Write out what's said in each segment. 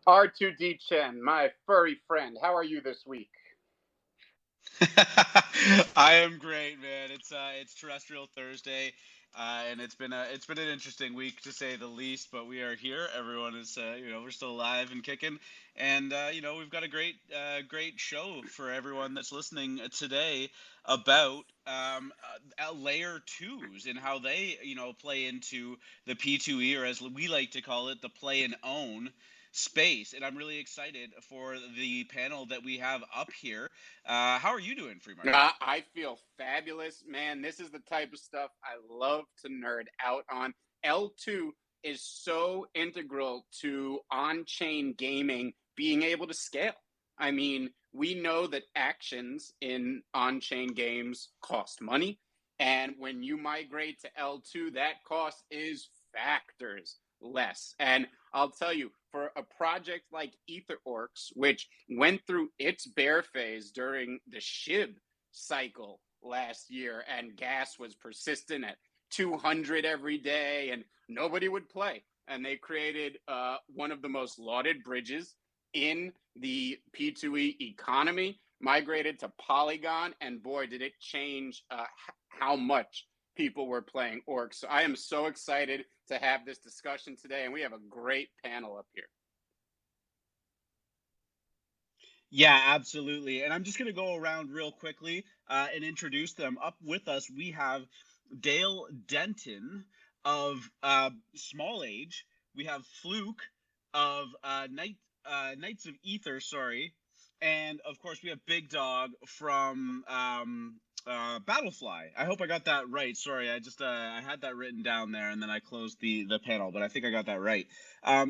R2Degen, my furry friend, how are you this week? I am great, man. It's Terrestrial Thursday, and it's been an interesting week to say the least. But we are here. Everyone is we're still alive and kicking, and we've got a great show for everyone that's listening today about layer twos and how they play into the P2E, or as we like to call it, the play and own space. And I'm really excited for the panel that we have up here. How are you doing, Free Market? I feel fabulous, man. This is the type of stuff I love to nerd out on. L2 is so integral to on chain gaming being able to scale. I mean, we know that actions in on chain games cost money. And when you migrate to L2, that cost is factors less. And I'll tell you, for a project like EtherOrcs, which went through its bear phase during the SHIB cycle last year, and gas was persistent at 200 every day, and nobody would play. And they created one of the most lauded bridges in the P2E economy, migrated to Polygon, and boy, did it change how much people were playing orcs. So I am so excited to have this discussion today, and we have a great panel up here. Yeah, absolutely. And I'm just going to go around real quickly and introduce them. Up with us, we have Dale Denton of Smol Age. We have Fluke of Knights of Ether, sorry. And of course, we have Big Dog from BattleFly. I hope I got that right. Sorry, I had that written down there, and then I closed the panel, but I think I got that right.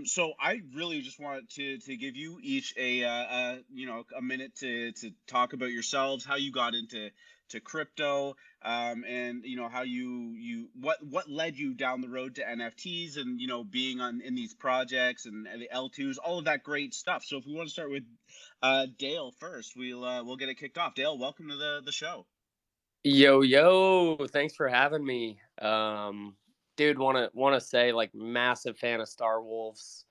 So I really just wanted to give you each a minute to talk about yourselves, how you got into crypto, and how you what led you down the road to NFTs, and being in these projects and the L2s, all of that great stuff. So if we want to start with Dale first, we'll get it kicked off. Dale, welcome to the show. Yo, thanks for having me. Dude, wanna say, like, massive fan of Star Wolves.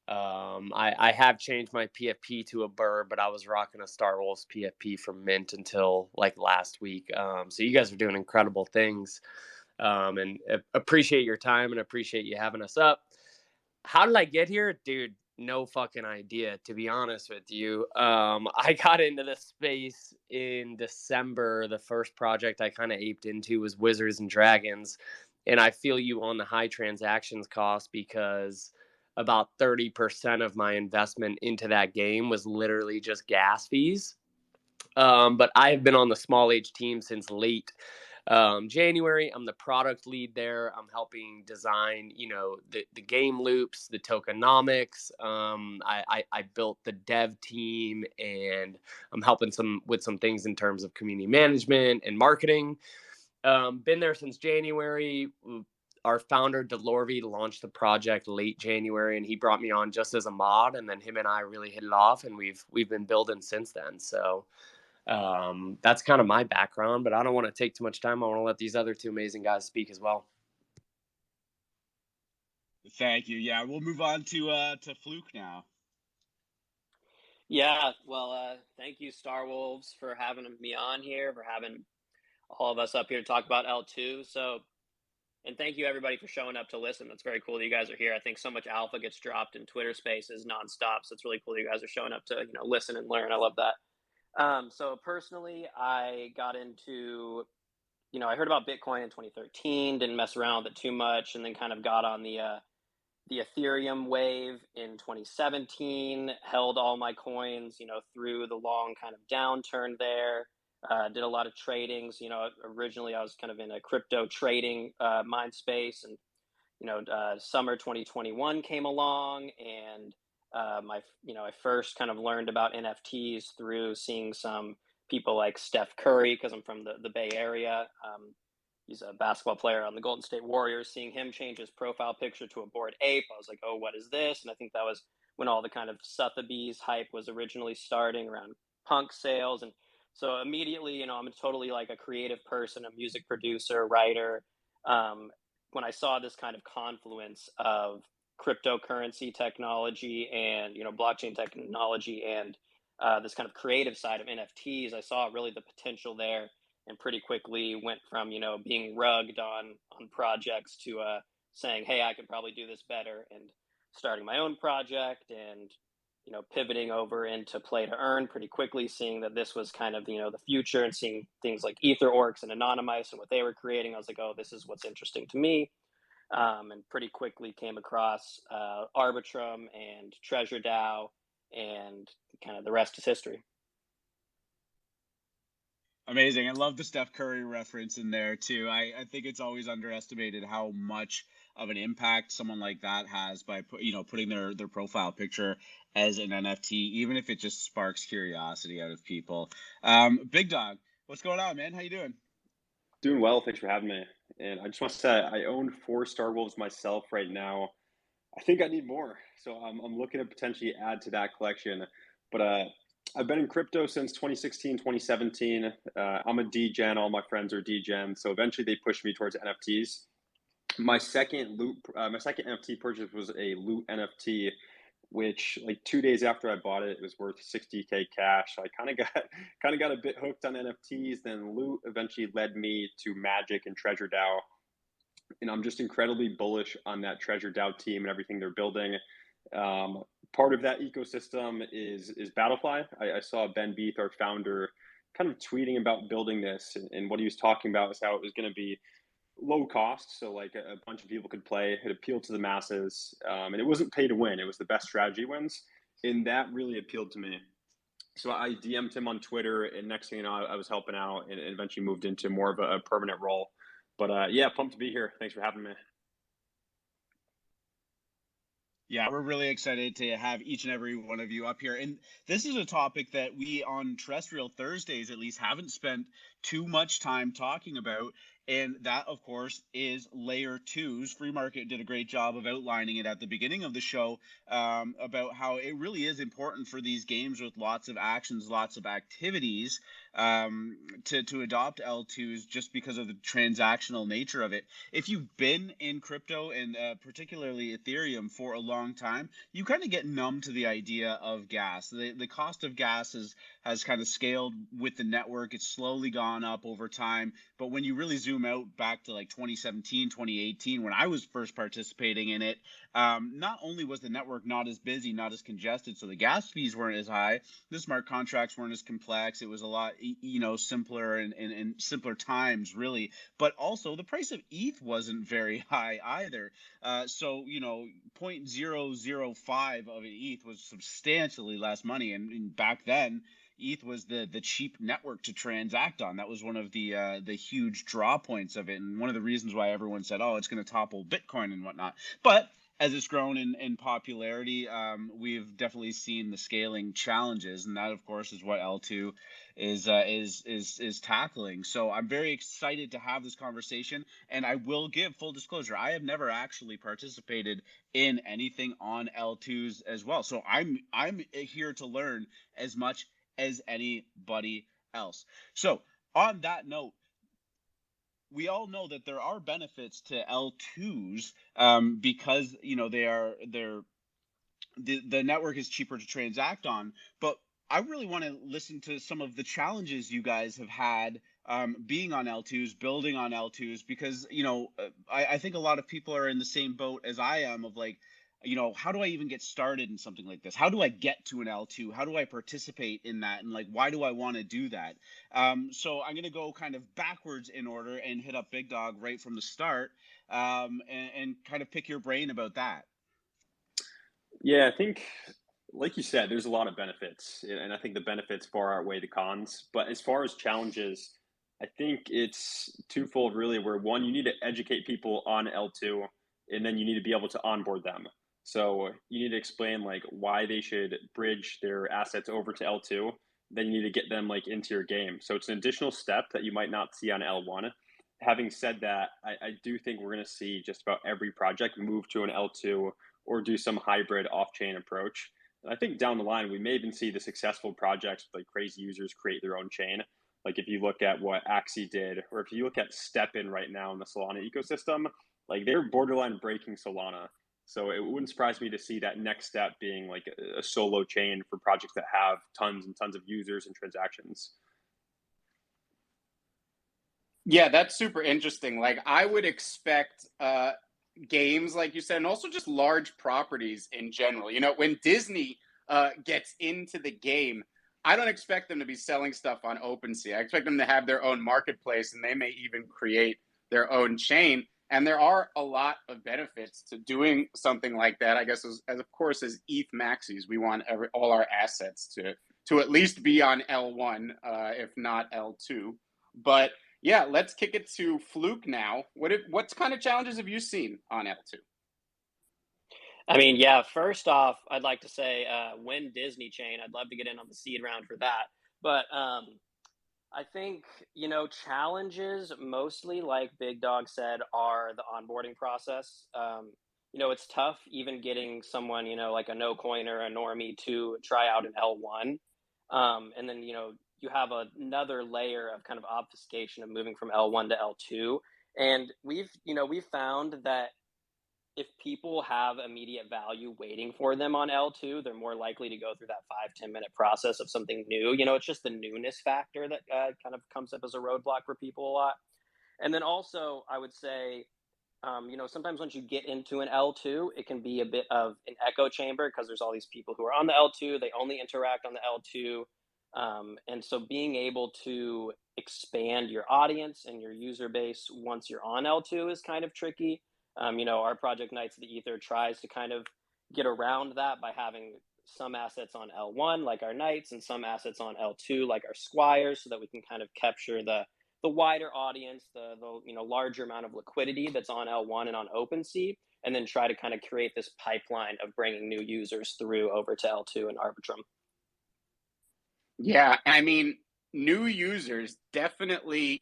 I have changed my PFP to a Burr, but I was rocking a Star Wolves PFP from Mint until like last week. So you guys are doing incredible things. And appreciate your time and appreciate you having us up. How did I get here, dude? No fucking idea, to be honest with you. I got into this space in December. The first project I kind of aped into was Wizards and Dragons. And I feel you on the high transactions cost, because about 30% of my investment into that game was literally just gas fees. But I have been on the Smol Age team since late January. I'm the product lead there. I'm helping design, the game loops, the tokenomics. I built the dev team, and I'm helping with some things in terms of community management and marketing. Been there since January. Our founder Delorvi launched the project late January, and he brought me on just as a mod, and then him and I really hit it off, and we've been building since then. So that's kind of my background, but I don't want to take too much time. I want to let these other two amazing guys speak as well. Thank you. Yeah, we'll move on to Fluke now. Yeah, well, thank you, Star Wolves, for having me on here, for having all of us up here to talk about L2. So, and thank you everybody for showing up to listen. That's very cool that you guys are here. I think so much alpha gets dropped in Twitter Spaces nonstop, so it's really cool that you guys are showing up to listen and learn. I love that. So personally, I got into I heard about Bitcoin in 2013, didn't mess around with it too much, and then kind of got on the Ethereum wave in 2017, held all my coins, through the long kind of downturn there. Did a lot of tradings. Originally I was kind of in a crypto trading mind space, and summer 2021 came along, and I first kind of learned about NFTs through seeing some people like Steph Curry, because I'm from the Bay Area. He's a basketball player on the Golden State Warriors. Seeing him change his profile picture to a Bored Ape, I was like, oh, what is this? And I think that was when all the kind of Sotheby's hype was originally starting around punk sales. And so immediately, I'm totally like a creative person, a music producer, writer. When I saw this kind of confluence of cryptocurrency technology and, you know, blockchain technology and this kind of creative side of NFTs, I saw really the potential there, and pretty quickly went from, you know, being rugged on projects to saying, hey, I could probably do this better, and starting my own project, and, you know, pivoting over into play to earn pretty quickly, seeing that this was kind of, you know, the future, and seeing things like Ether Orcs and Anonymice and what they were creating. I was like, oh, this is what's interesting to me. And pretty quickly came across Arbitrum and Treasure DAO, and kind of the rest is history. Amazing. I love the Steph Curry reference in there too. I think it's always underestimated how much of an impact someone like that has by putting their profile picture as an NFT, even if it just sparks curiosity out of people. Big Dog, what's going on, man? How you doing? Doing well. Thanks for having me. And I just want to say I own 4 Star Wolves myself right now. I think I need more, so I'm looking to potentially add to that collection. But I've been in crypto since 2016, 2017. I'm a degen. All my friends are degen. So eventually they pushed me towards NFTs. My second NFT purchase was a loot NFT, which like 2 days after I bought it, it was worth 60K cash. So I kind of got a bit hooked on NFTs. Then loot eventually led me to Magic and Treasure DAO. And I'm just incredibly bullish on that Treasure DAO team and everything they're building. Part of that ecosystem is BattleFly. I saw Ben Beath, our founder, kind of tweeting about building this, and what he was talking about is how it was going to be low cost, so like a bunch of people could play. It appealed to the masses, and it wasn't pay to win. It was the best strategy wins, and that really appealed to me. So I DM'd him on Twitter, and next thing you know, I was helping out, and eventually moved into more of a permanent role. But yeah, pumped to be here. Thanks for having me. Yeah, we're really excited to have each and every one of you up here. And this is a topic that we on Terrestrial Thursdays, at least, haven't spent too much time talking about. And that, of course, is layer 2s. Free Market did a great job of outlining it at the beginning of the show, about how it really is important for these games with lots of actions, lots of activities, to adopt L2s, just because of the transactional nature of it. If you've been in crypto, and particularly Ethereum, for a long time, you kind of get numb to the idea of gas. The cost of gas has kind of scaled with the network. It's slowly gone up over time. But when you really zoom out back to like 2017, 2018, when I was first participating in it, not only was the network not as busy, not as congested, so the gas fees weren't as high, the smart contracts weren't as complex. It was a lot, simpler and simpler times, really. But also the price of ETH wasn't very high either. So 0.005 of an ETH was substantially less money, and back then ETH was the cheap network to transact on. That was one of the huge draw points of it, and one of the reasons why everyone said, oh, it's going to topple Bitcoin and whatnot. But as it's grown in popularity, we've definitely seen the scaling challenges, and that, of course, is what L2 is tackling. So I'm very excited to have this conversation, and I will give full disclosure: I have never actually participated in anything on L2s as well. So I'm here to learn as much as anybody else. So on that note, we all know that there are benefits to L2s, because the network is cheaper to transact on. But I really want to listen to some of the challenges you guys have had, being on L2s, building on L2s, because I think a lot of people are in the same boat as I am, of like, how do I even get started in something like this? How do I get to an L2? How do I participate in that? And like, why do I want to do that? So I'm going to go kind of backwards in order and hit up Big Dog right from the start, and kind of pick your brain about that. Yeah, I think, like you said, there's a lot of benefits, and I think the benefits far outweigh the cons. But as far as challenges, I think it's twofold, really, where one, you need to educate people on L2, and then you need to be able to onboard them. So you need to explain like why they should bridge their assets over to L2. Then you need to get them like into your game. So it's an additional step that you might not see on L1. Having said that, I do think we're going to see just about every project move to an L2 or do some hybrid off-chain approach. And I think down the line, we may even see the successful projects with like crazy users create their own chain. Like if you look at what Axie did, or if you look at StepN right now in the Solana ecosystem, like they're borderline breaking Solana. So it wouldn't surprise me to see that next step being like a solo chain for projects that have tons and tons of users and transactions. Yeah, that's super interesting. Like I would expect games, like you said, and also just large properties in general. You know, when Disney gets into the game, I don't expect them to be selling stuff on OpenSea. I expect them to have their own marketplace, and they may even create their own chain. And there are a lot of benefits to doing something like that. I guess, as of course, as ETH maxis, we want all our assets to at least be on L1, if not L2. But yeah, let's kick it to Fluke now. What kind of challenges have you seen on L2? I mean, yeah, first off, I'd like to say win Disney chain. I'd love to get in on the seed round for that. But I think, challenges mostly, like Big Dog said, are the onboarding process. It's tough even getting someone, like a no coin or a normie to try out an L1. And then, you have another layer of kind of obfuscation of moving from L1 to L2. And we've found that if people have immediate value waiting for them on L2, they're more likely to go through that 5-10 minute process of something new. It's just the newness factor that kind of comes up as a roadblock for people a lot. And then also, I would say, sometimes once you get into an L2, it can be a bit of an echo chamber because there's all these people who are on the L2. They only interact on the L2. And so being able to expand your audience and your user base once you're on L2 is kind of tricky. Our project Knights of the Ether tries to kind of get around that by having some assets on L1 like our Knights and some assets on L2 like our Squires, so that we can kind of capture the wider audience, the larger amount of liquidity that's on L1 and on OpenSea, and then try to kind of create this pipeline of bringing new users through over to L2 and Arbitrum. Yeah, I mean, new users definitely,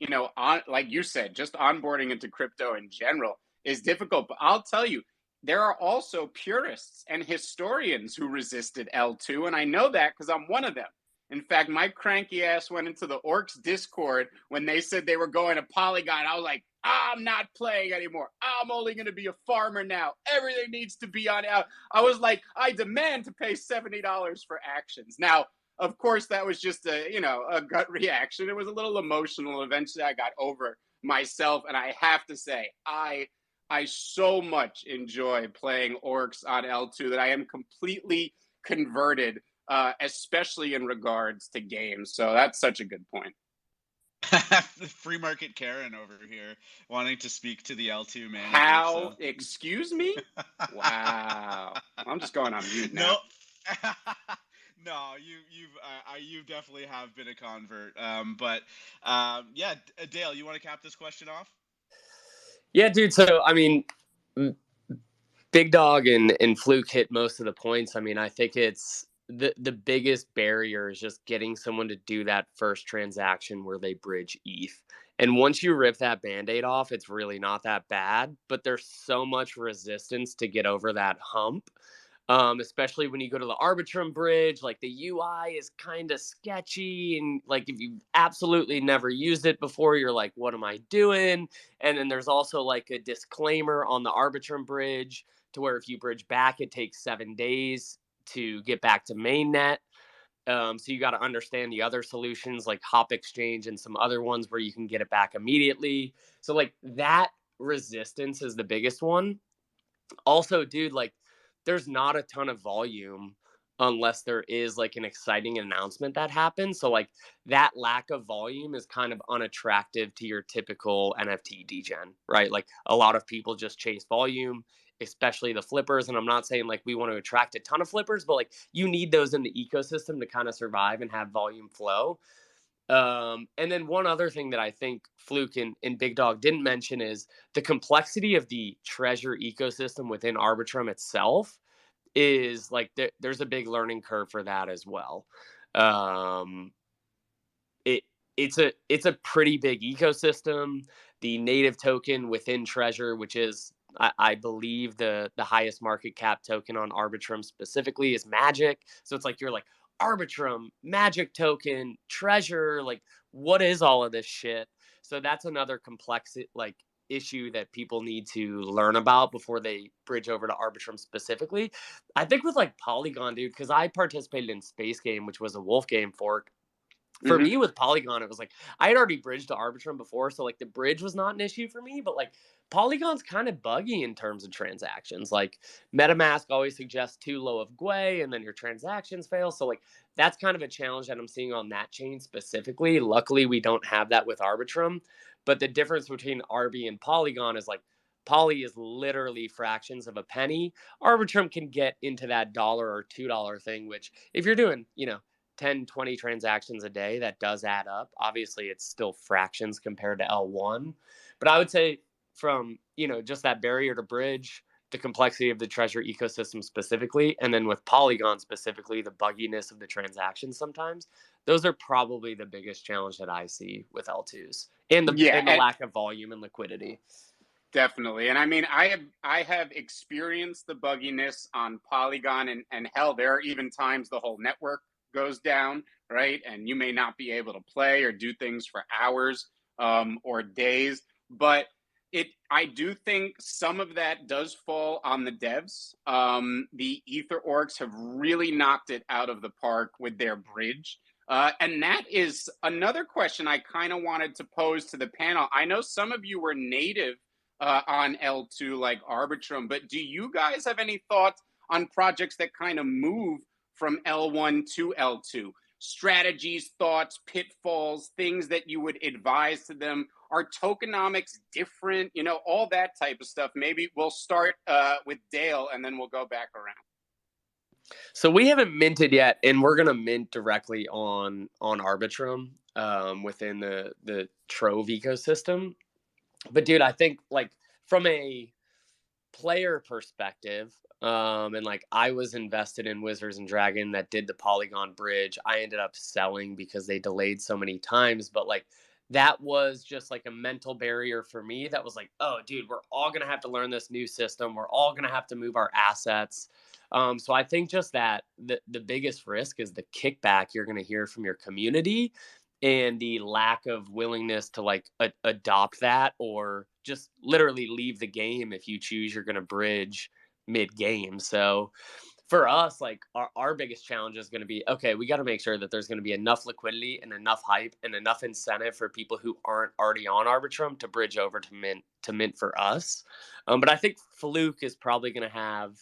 like you said, just onboarding into crypto in general is difficult. But I'll tell you, there are also purists and historians who resisted L2, and I know that because I'm one of them. In fact, my cranky ass went into the Orcs Discord when they said they were going to Polygon. I was like, I'm not playing anymore. I'm only going to be a farmer now. Everything needs to be on L. I was like, I demand to pay $70 for actions. Now, of course, that was just a gut reaction. It was a little emotional. Eventually, I got over myself, and I have to say, I so much enjoy playing Orcs on L2 that I am completely converted, especially in regards to games. So that's such a good point. Free market Karen over here wanting to speak to the L2 manager. How? So. Excuse me? Wow. I'm just going on mute now. No. No, you definitely have been a convert. But yeah, Dale, you want to cap this question off? Yeah, dude. So I mean, Big Dog and Fluke hit most of the points. I mean, I think it's the biggest barrier is just getting someone to do that first transaction where they bridge ETH. And once you rip that Band-Aid off, it's really not that bad. But there's so much resistance to get over that hump. Especially when you go to the Arbitrum bridge, like the UI is kind of sketchy. And like, if you've absolutely never used it before, you're like, what am I doing? And then there's also like a disclaimer on the Arbitrum bridge to where if you bridge back, it takes 7 days to get back to mainnet. So you got to understand the other solutions like Hop Exchange and some other ones where you can get it back immediately. So like that resistance is the biggest one. Also, dude, like, there's not a ton of volume unless there is like an exciting announcement that happens. So like that lack of volume is kind of unattractive to your typical NFT degen, right? Like a lot of people just chase volume, especially the flippers. And I'm not saying like we want to attract a ton of flippers, but like you need those in the ecosystem to kind of survive and have volume flow. And then one other thing that I think Fluke and Big Dog didn't mention is the complexity of the treasure ecosystem within Arbitrum itself is like there's a big learning curve for that as well. It's a pretty big ecosystem. The native token within treasure, which is I believe the highest market cap token on Arbitrum specifically is Magic. So it's like you're like Arbitrum, Magic token, treasure, like what is all of this shit? So that's another complexity, like issue that people need to learn about before they bridge over to Arbitrum specifically. I think with like Polygon, dude, because I participated in Space Game, which was a Wolf game fork. For me with Polygon, it was like I had already bridged to Arbitrum before, so like the bridge was not an issue for me, but like Polygon's kind of buggy in terms of transactions. Like MetaMask always suggests too low of GUI and then your transactions fail. So like that's kind of a challenge that I'm seeing on that chain specifically. Luckily, we don't have that with Arbitrum, but the difference between RB and Polygon is like Poly is literally fractions of a penny. Arbitrum can get into that dollar or $2 thing, which if you're doing, 10, 20 transactions a day, that does add up. Obviously, it's still fractions compared to L1. But I would say from, just that barrier to bridge, the complexity of the treasure ecosystem specifically, and then with Polygon specifically, the bugginess of the transactions sometimes, those are probably the biggest challenge that I see with L2s and the lack of volume and liquidity. Definitely. And I mean, I have experienced the bugginess on Polygon, and hell, there are even times the whole network goes down, right? And you may not be able to play or do things for hours or days. But I do think some of that does fall on the devs. The Ether orcs have really knocked it out of the park with their bridge. And that is another question I kind of wanted to pose to the panel. I know some of you were native on L2 like Arbitrum, but do you guys have any thoughts on projects that kind of move from L1 to L2? Strategies, thoughts, pitfalls, things that you would advise to them? Are tokenomics different? All that type of stuff. Maybe we'll start with Dale and then we'll go back around. So we haven't minted yet, and we're going to mint directly on Arbitrum within the Trove ecosystem. But dude, I think like from a player perspective, and like I was invested in Wizards and Dragon that did the Polygon bridge. I ended up selling because they delayed so many times, but like that was just like a mental barrier for me. That was like, oh dude, we're all gonna have to learn this new system. We're all gonna have to move our assets. So I think just that the biggest risk is the kickback you're gonna hear from your community and the lack of willingness to like adopt that or just literally leave the game if you choose you're going to bridge mid game. So for us, like our biggest challenge is going to be, okay, we got to make sure that there's going to be enough liquidity and enough hype and enough incentive for people who aren't already on Arbitrum to bridge over to mint for us. But I think Fluke is probably going to have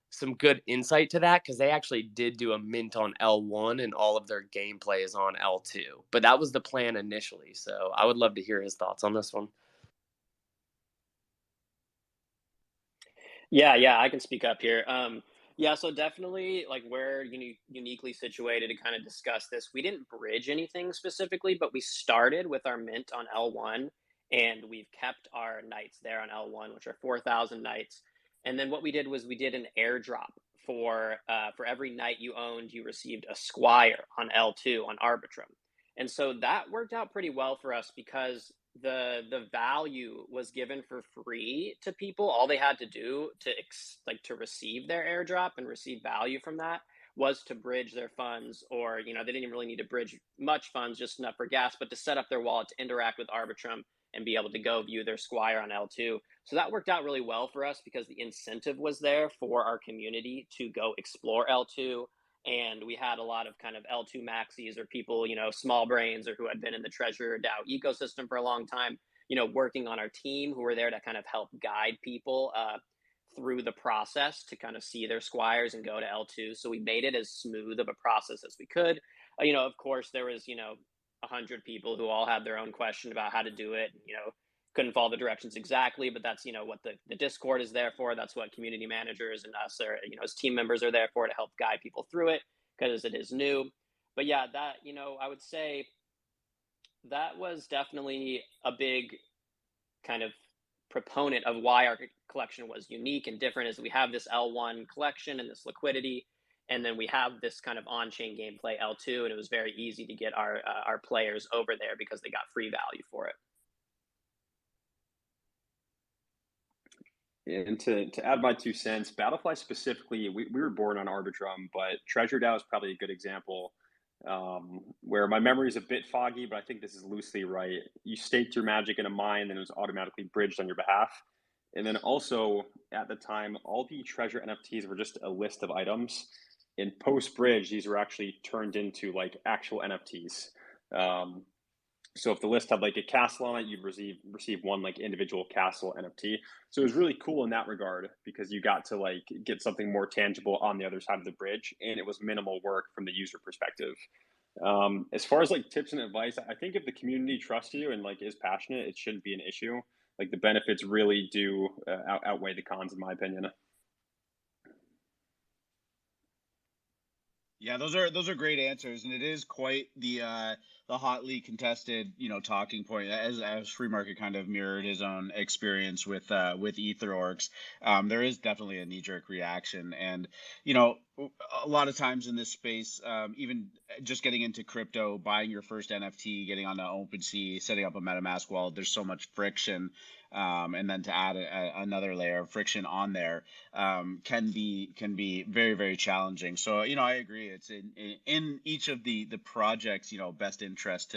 some good insight to that because they actually did do a mint on L1 and all of their gameplay is on L2. But that was the plan initially. So I would love to hear his thoughts on this one. Yeah, I can speak up here. So definitely like we're uniquely situated to kind of discuss this. We didn't bridge anything specifically, but we started with our mint on L1 and we've kept our knights there on L1, which are 4,000 knights. And then what we did was we did an airdrop for every knight you owned, you received a squire on L2 on Arbitrum. And so that worked out pretty well for us because the value was given for free to people. All they had to do to receive their airdrop and receive value from that was to bridge their funds, or they didn't even really need to bridge much funds, just enough for gas, but to set up their wallet to interact with Arbitrum and be able to go view their squire on L2. So that worked out really well for us because the incentive was there for our community to go explore L2. And we had a lot of kind of L2 maxis or people, small brains or who had been in the Treasure DAO ecosystem for a long time, working on our team who were there to kind of help guide people through the process to kind of see their squires and go to L2. So we made it as smooth of a process as we could. Of course, there was, 100 people who all had their own question about how to do it, couldn't follow the directions exactly, but that's, what the Discord is there for. That's what community managers and us are, as team members are there for, to help guide people through it because it is new. But yeah, that, I would say that was definitely a big kind of proponent of why our collection was unique and different, is we have this L1 collection and this liquidity. And then we have this kind of on-chain gameplay L2, and it was very easy to get our players over there because they got free value for it. And to add my 2 cents, BattleFly specifically, we were born on Arbitrum, but Treasure DAO is probably a good example. where my memory is a bit foggy, but I think this is loosely right. You staked your magic in a mine, and it was automatically bridged on your behalf. And then also at the time, all the treasure NFTs were just a list of items. In post bridge, these were actually turned into like actual NFTs. So if the list had like a castle on it, you'd receive one like individual castle NFT. So it was really cool in that regard because you got to like get something more tangible on the other side of the bridge, and it was minimal work from the user perspective. As far as like tips and advice, I think if the community trusts you and like is passionate, it shouldn't be an issue. Like the benefits really do outweigh the cons, in my opinion. Yeah, those are great answers, and it is quite the hotly contested, talking point, as free market kind of mirrored his own experience with EtherOrcs. There is definitely a knee jerk reaction, and a lot of times in this space, even just getting into crypto, buying your first NFT, getting on OpenSea, setting up a MetaMask wallet, there's so much friction. And then to add another layer of friction on there can be very, very challenging. So I agree. It's in each of the projects best interest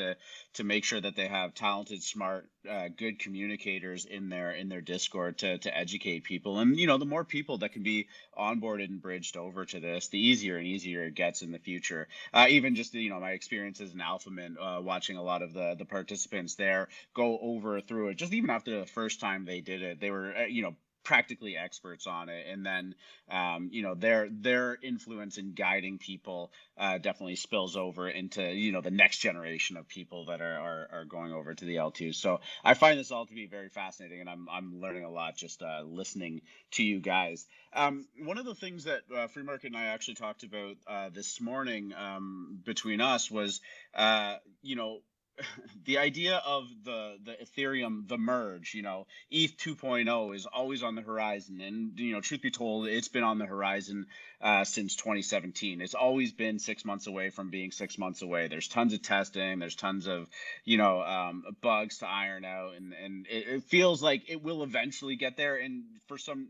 to make sure that they have talented, smart, good communicators in their Discord to educate people. And the more people that can be onboarded and bridged over to this, the easier and easier it gets in the future. Even just my experience as an alpha man, watching a lot of the participants there go over through it, just even after the first time they did it, they were practically experts on it, and then their influence in guiding people definitely spills over into the next generation of people that are going over to the L2. So I find this all to be very fascinating, and I'm learning a lot just listening to you guys. One of the things that Free Market and I actually talked about this morning between us was the idea of the Ethereum, the merge, ETH 2.0 is always on the horizon. And, truth be told, it's been on the horizon since 2017. It's always been 6 months away from being 6 months away. There's tons of testing. There's tons of, bugs to iron out. And it feels like it will eventually get there. And for some,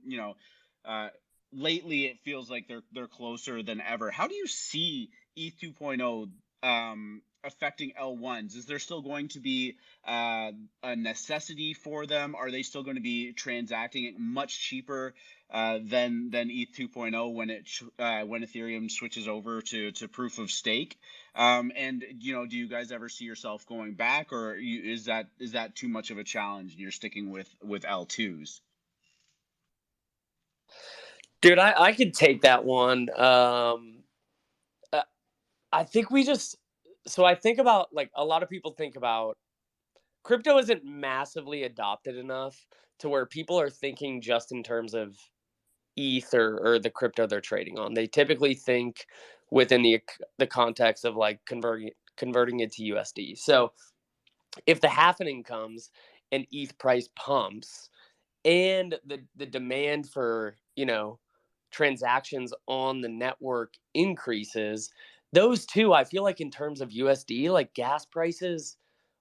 lately it feels like they're closer than ever. How do you see ETH 2.0 affecting L1s? Is there still going to be a necessity for them? Are they still going to be transacting it much cheaper than ETH 2.0 when Ethereum switches over to proof of stake? And do you guys ever see yourself going back, or is that too much of a challenge and you're sticking with L2s? Dude, I could take that one. I think I think about, like, a lot of people think about crypto isn't massively adopted enough to where people are thinking just in terms of ETH or the crypto they're trading on. They typically think within the context of like converting it to USD. So if the halvening comes and ETH price pumps and the demand for transactions on the network increases, those two, I feel like in terms of USD, like gas prices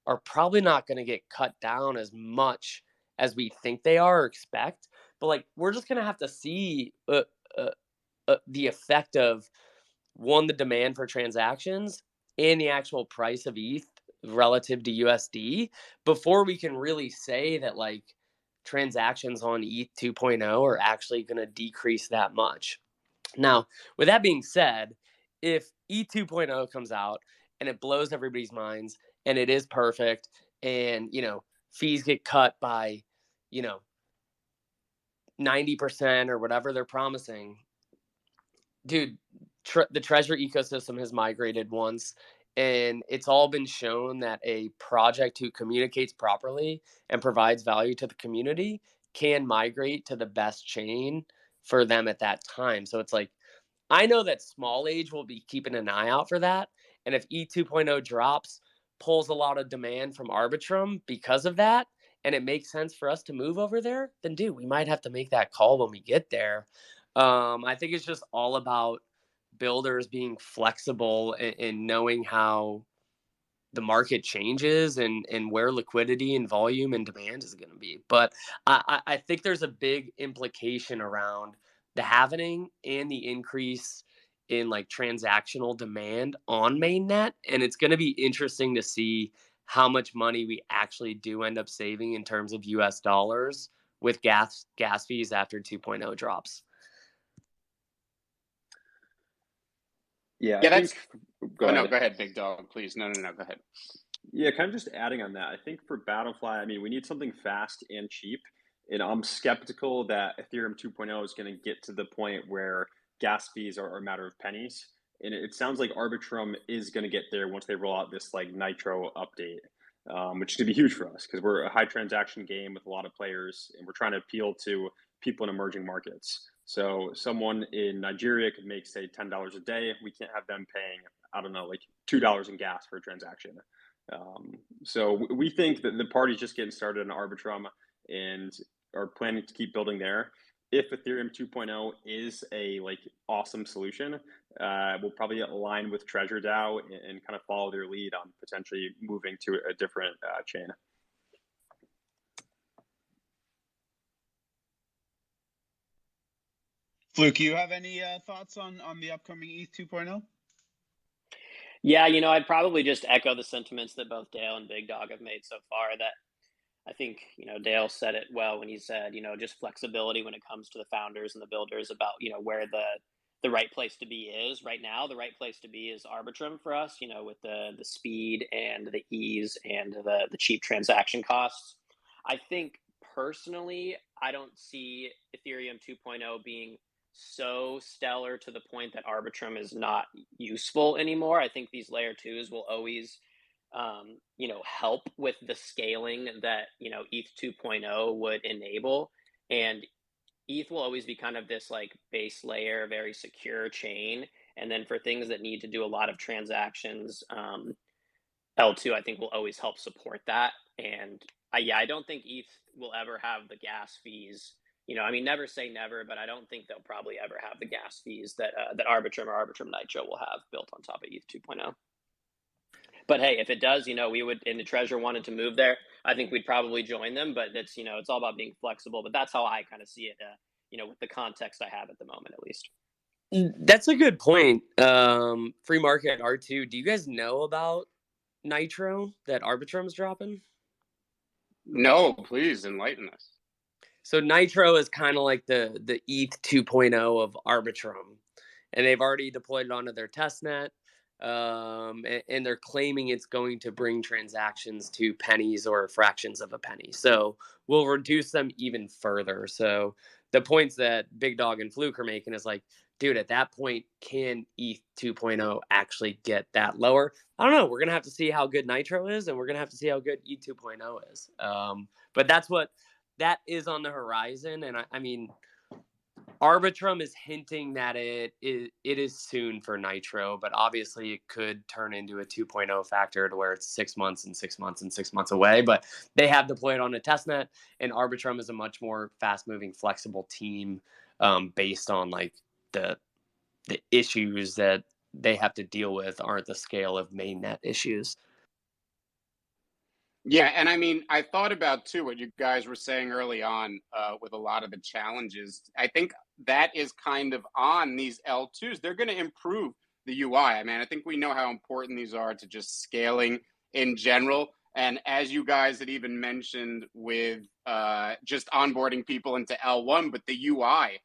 are probably not going to get cut down as much as we think they are or expect. But like we're just going to have to see the effect of one, the demand for transactions and the actual price of ETH relative to USD before we can really say that like transactions on ETH 2.0 are actually going to decrease that much. Now, with that being said, if ETH 2.0 comes out and it blows everybody's minds and it is perfect and, fees get cut by, 90% or whatever they're promising, dude, the treasure ecosystem has migrated once, and it's all been shown that a project who communicates properly and provides value to the community can migrate to the best chain for them at that time. So it's like, I know that Smol Age will be keeping an eye out for that. And if ETH 2.0 drops, pulls a lot of demand from Arbitrum because of that, and it makes sense for us to move over there, then dude, we might have to make that call when we get there. I think it's just all about builders being flexible and knowing how the market changes and where liquidity and volume and demand is going to be. But I think there's a big implication around the halvening and the increase in like transactional demand on mainnet, and it's going to be interesting to see how much money we actually do end up saving in terms of US dollars with gas fees after 2.0 drops. Yeah, Yeah, I think. that's. Go Oh no, ahead. go ahead, Big Dog. Please, no, go ahead. Yeah, kind of just adding on that. I think for BattleFly, I mean, we need something fast and cheap. And I'm skeptical that Ethereum 2.0 is going to get to the point where gas fees are a matter of pennies. And it sounds like Arbitrum is going to get there once they roll out this like Nitro update, which is going to be huge for us because we're a high transaction game with a lot of players, and we're trying to appeal to people in emerging markets. So someone in Nigeria could make, say, $10 a day. We can't have them paying, I don't know, like $2 in gas for a transaction. So we think that the party's just getting started on Arbitrum and are planning to keep building there. If Ethereum 2.0 is a like awesome solution, we'll probably align with Treasure DAO and kind of follow their lead on potentially moving to a different chain. Fluke, you have any thoughts on the upcoming ETH 2.0? Yeah, you know, I'd probably just echo the sentiments that both Dale and Big Dog have made so far. That I think, you know, Dale said it well when he said, you know, just flexibility when it comes to the founders and the builders about, you know, where the right place to be is right now. The right place to be is Arbitrum for us, you know, with the speed and the ease and the cheap transaction costs. I think personally, I don't see Ethereum 2.0 being so stellar to the point that Arbitrum is not useful anymore. I think these layer twos will always, you know, help with the scaling that, you know, ETH 2.0 would enable. And ETH will always be kind of this like base layer, very secure chain. And then for things that need to do a lot of transactions, L2, I think, will always help support that. And I don't think ETH will ever have the gas fees. You know, I mean, never say never, but I don't think they'll probably ever have the gas fees that that Arbitrum or Arbitrum Nitro will have built on top of ETH 2.0. But hey, if it does, you know, we would, and the Treasure wanted to move there, I think we'd probably join them. But it's, you know, it's all about being flexible. But that's how I kind of see it, you know, with the context I have at the moment, at least. That's a good point. Free market R2. Do you guys know about Nitro that Arbitrum's dropping? No, please enlighten us. So Nitro is kind of like the ETH 2.0 of Arbitrum, and they've already deployed it onto their testnet, and they're claiming it's going to bring transactions to pennies or fractions of a penny. So we'll reduce them even further. So the points that Big Dog and Fluke are making is like, dude, at that point, can ETH 2.0 actually get that lower? I don't know. We're going to have to see how good Nitro is, and we're going to have to see how good ETH 2.0 is. But that is on the horizon. And I mean, Arbitrum is hinting that it is soon for Nitro, but obviously it could turn into a 2.0 factor to where it's 6 months and 6 months and 6 months away. But they have deployed on a testnet, and Arbitrum is a much more fast-moving, flexible team based on like the issues that they have to deal with aren't the scale of mainnet issues. Yeah, and I mean, I thought about too what you guys were saying early on with a lot of the challenges. I think that is kind of on these L2s. They're going to improve the UI. I mean, I think we know how important these are to just scaling in general. And as you guys had even mentioned with just onboarding people into L1, but the UI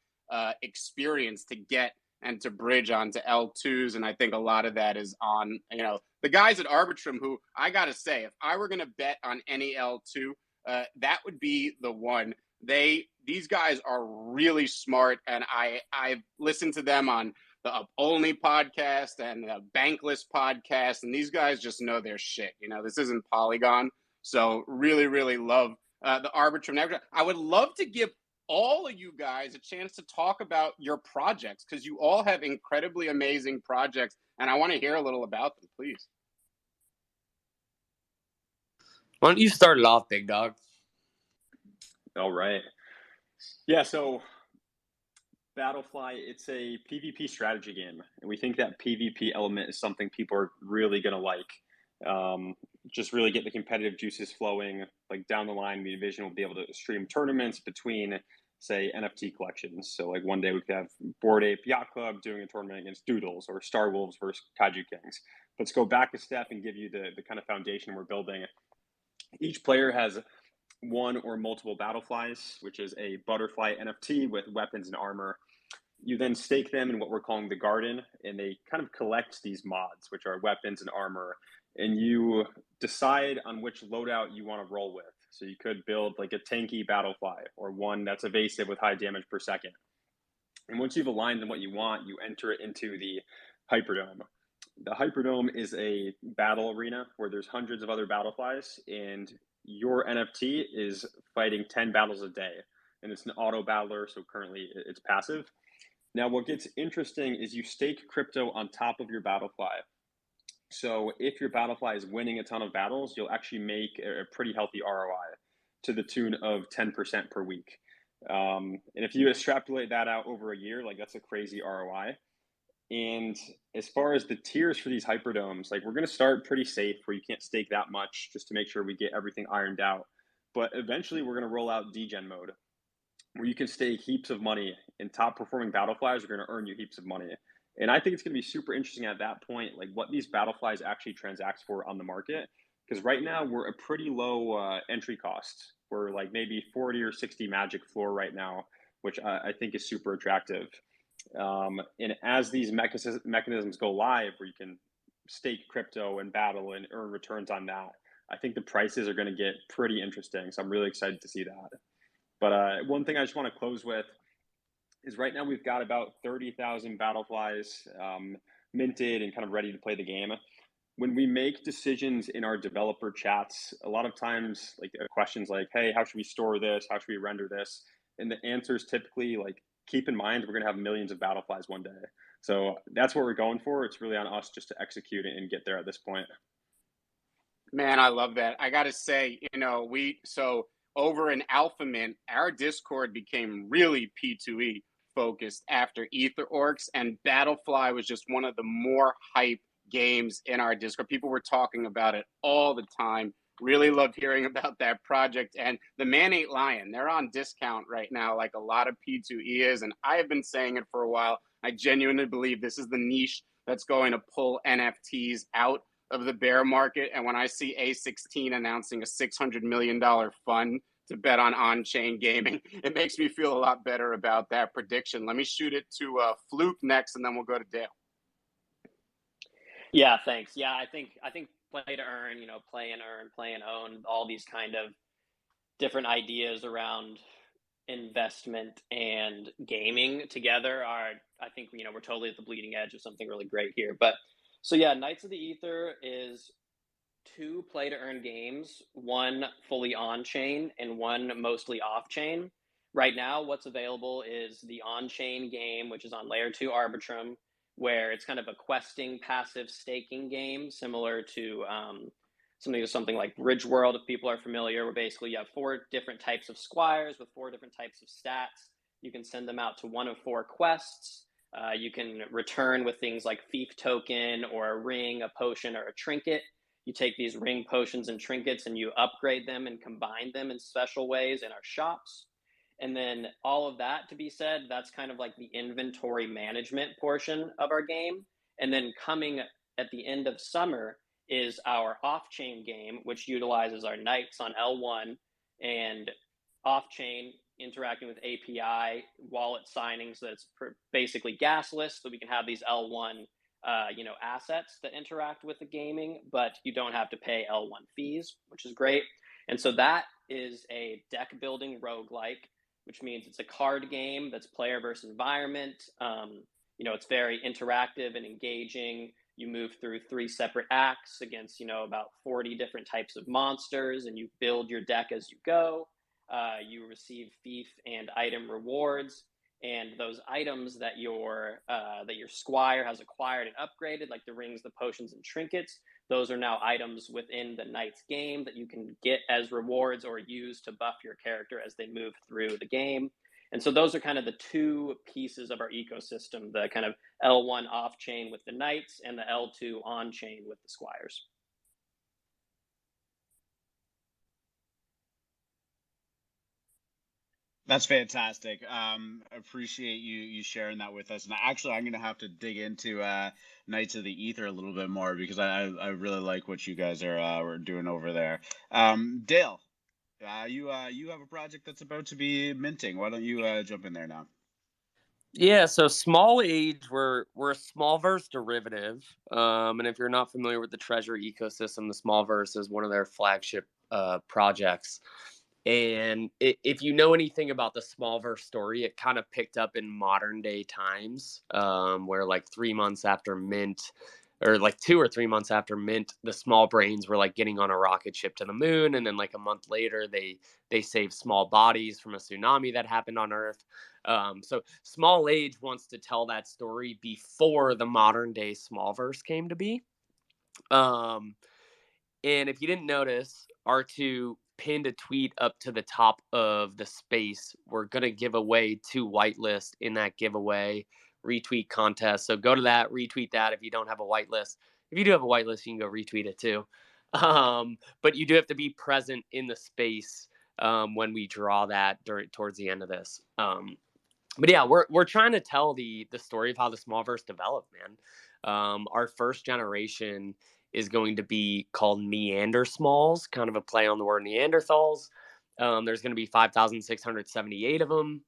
experience to get and to bridge onto L2s. And I think a lot of that is on, you know, the guys at Arbitrum, who I got to say, if I were going to bet on any L2, that would be the one. These guys are really smart. And I've listened to them on the Up Only podcast and the Bankless podcast. And these guys just know their shit. You know, this isn't Polygon. So really, really love the Arbitrum. I would love to give all of you guys a chance to talk about your projects because you all have incredibly amazing projects, and I want to hear a little about them, please. Why don't you start it off, Big Dog? All right. Yeah, so BattleFly, it's a PvP strategy game, and we think that PvP element is something people are really going to like. Just really get the competitive juices flowing. Like down the line, we envision we'll be able to stream tournaments between say, NFT collections. So like one day we could have Bored Ape Yacht Club doing a tournament against Doodles, or Star Wolves versus Kaiju Kings. Let's go back a step and give you the kind of foundation we're building. Each player has one or multiple BattleFlies, which is a butterfly NFT with weapons and armor. You then stake them in what we're calling the garden, and they kind of collect these mods, which are weapons and armor, and you decide on which loadout you want to roll with. So you could build like a tanky BattleFly, or one that's evasive with high damage per second. And once you've aligned on what you want, you enter it into the Hyperdome. The Hyperdome is a battle arena where there's hundreds of other BattleFlies, and your NFT is fighting 10 battles a day. And it's an auto battler, so currently it's passive. Now, what gets interesting is you stake crypto on top of your BattleFly. So if your BattleFly is winning a ton of battles, you'll actually make a pretty healthy ROI to the tune of 10% per week. And if you extrapolate that out over a year, like that's a crazy ROI. And as far as the tiers for these Hyperdomes, like we're going to start pretty safe where you can't stake that much just to make sure we get everything ironed out. But eventually we're going to roll out degen mode, where you can stake heaps of money, and top performing BattleFlies are going to earn you heaps of money. And I think it's going to be super interesting at that point, like what these BattleFlies actually transact for on the market. Because right now we're a pretty low entry cost. We're like maybe 40 or 60 magic floor right now, which I think is super attractive. And as these mechanisms go live, where you can stake crypto and battle and earn returns on that, I think the prices are going to get pretty interesting. So I'm really excited to see that. But one thing I just want to close with is right now we've got about 30,000 BattleFlies minted and kind of ready to play the game. When we make decisions in our developer chats, a lot of times like questions like, hey, how should we store this? How should we render this? And the answer is typically like, keep in mind, we're going to have millions of BattleFlies one day. So that's what we're going for. It's really on us just to execute it and get there at this point. Man, I love that. I got to say, so over in Alpha Mint, our Discord became really P2E focused after Ether Orcs, and BattleFly was just one of the more hype games in our Discord. People were talking about it all the time. Really loved hearing about that project. And the Man Ain't Lying, they're on discount right now, like a lot of P2E is. And I have been saying it for a while. I genuinely believe this is the niche that's going to pull NFTs out of the bear market. And when I see A16 announcing a $600 million fund to bet on-chain gaming, it makes me feel a lot better about that prediction. Let me shoot it to Fluke next, and then we'll go to Dale. Yeah, thanks. Yeah, I think play to earn, play and earn, play and own, all these kind of different ideas around investment and gaming together are, I think, we're totally at the bleeding edge of something really great here. But so yeah, Knights of the Ether is 2 play to earn games, 1 fully on chain and 1 mostly off chain. Right now, what's available is the on chain game, which is on layer 2 Arbitrum, where it's kind of a questing passive staking game, similar to something like Bridge World, if people are familiar, where basically you have 4 different types of squires with 4 different types of stats. You can send them out to 1 of 4 quests. You can return with things like Thief Token or a ring, a potion, or a trinket. You take these ring, potions, and trinkets and you upgrade them and combine them in special ways in our shops. And then all of that to be said, that's kind of like the inventory management portion of our game. And then coming at the end of summer is our off-chain game, which utilizes our Knights on L1 and off-chain interacting with API, wallet signing, so that it's basically gasless, so we can have these L1 assets that interact with the gaming, but you don't have to pay L1 fees, which is great. And so that is a deck building roguelike, which means it's a card game that's player versus environment. It's very interactive and engaging. You move through 3 separate acts against, about 40 different types of monsters, and you build your deck as you go. You receive thief and item rewards, and those items that your squire has acquired and upgraded, like the rings, the potions, and trinkets, those are now items within the Knight's game that you can get as rewards or use to buff your character as they move through the game. And so those are kind of the 2 pieces of our ecosystem, the kind of L1 off-chain with the Knights and the L2 on-chain with the squires. That's fantastic. Appreciate you sharing that with us. And actually, I'm going to have to dig into Knights of the Ether a little bit more, because I really like what you guys are doing over there. Dale, you have a project that's about to be minting. Why don't you jump in there now? Yeah, so Smol Age, we're a Smallverse derivative, and if you're not familiar with the Treasure ecosystem, the Smallverse is one of their flagship projects. And if you know anything about the Smallverse story, it kind of picked up in modern day times, where like 3 months after mint, or like 2 or 3 months after mint, the small brains were like getting on a rocket ship to the moon, and then like a month later, they saved small bodies from a tsunami that happened on Earth. So Smol Age wants to tell that story before the modern day Smallverse came to be. Um, and if you didn't notice, R2 pinned a tweet up to the top of the space. We're going to give away 2 whitelists in that giveaway retweet contest. So go to that, retweet that if you don't have a whitelist. If you do have a whitelist, you can go retweet it too. But you do have to be present in the space when we draw that towards the end of this. But yeah, we're trying to tell the story of how the Smallverse developed, man. Our first generation is going to be called Neander Smalls, kind of a play on the word Neanderthals. There's going to be 5,678 of them.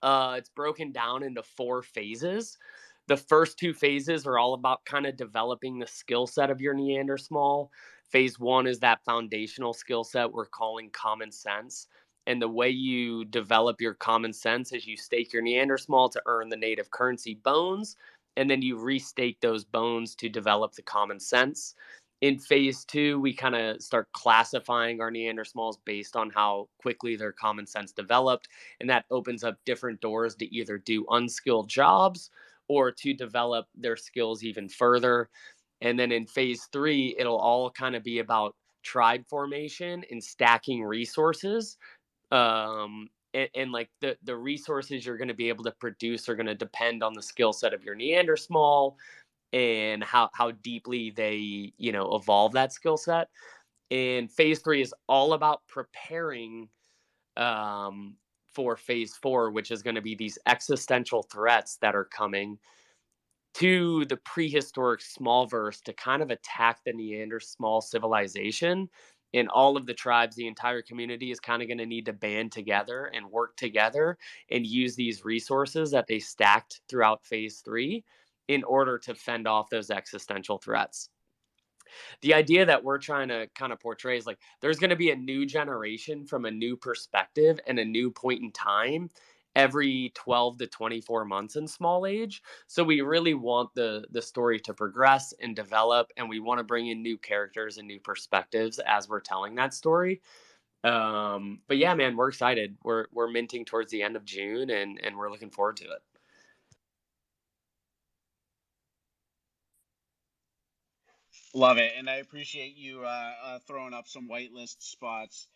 It's broken down into 4 phases. The first 2 phases are all about kind of developing the skill set of your Neander Small. Phase 1 is that foundational skill set we're calling common sense. And the way you develop your common sense is you stake your Neander Small to earn the native currency bones, and then you restake those bones to develop the common sense. In phase 2, we kind of start classifying our Neander Smalls based on how quickly their common sense developed, and that opens up different doors to either do unskilled jobs or to develop their skills even further. And then in phase 3, it'll all kind of be about tribe formation and stacking resources. And like the resources you're going to be able to produce are going to depend on the skill set of your Neander Small and how deeply they evolve that skill set. And phase 3 is all about preparing for phase 4, which is going to be these existential threats that are coming to the prehistoric Smallverse to kind of attack the Neander Small civilization. And all of the tribes, the entire community is kind of going to need to band together and work together and use these resources that they stacked throughout phase 3 in order to fend off those existential threats. The idea that we're trying to kind of portray is like there's going to be a new generation from a new perspective and a new point in time every 12 to 24 months in Smol Age. So we really want the story to progress and develop, and we want to bring in new characters and new perspectives as we're telling that story. But yeah, man, we're excited. We're minting towards the end of June, and we're looking forward to it. Love it, and I appreciate you throwing up some whitelist spots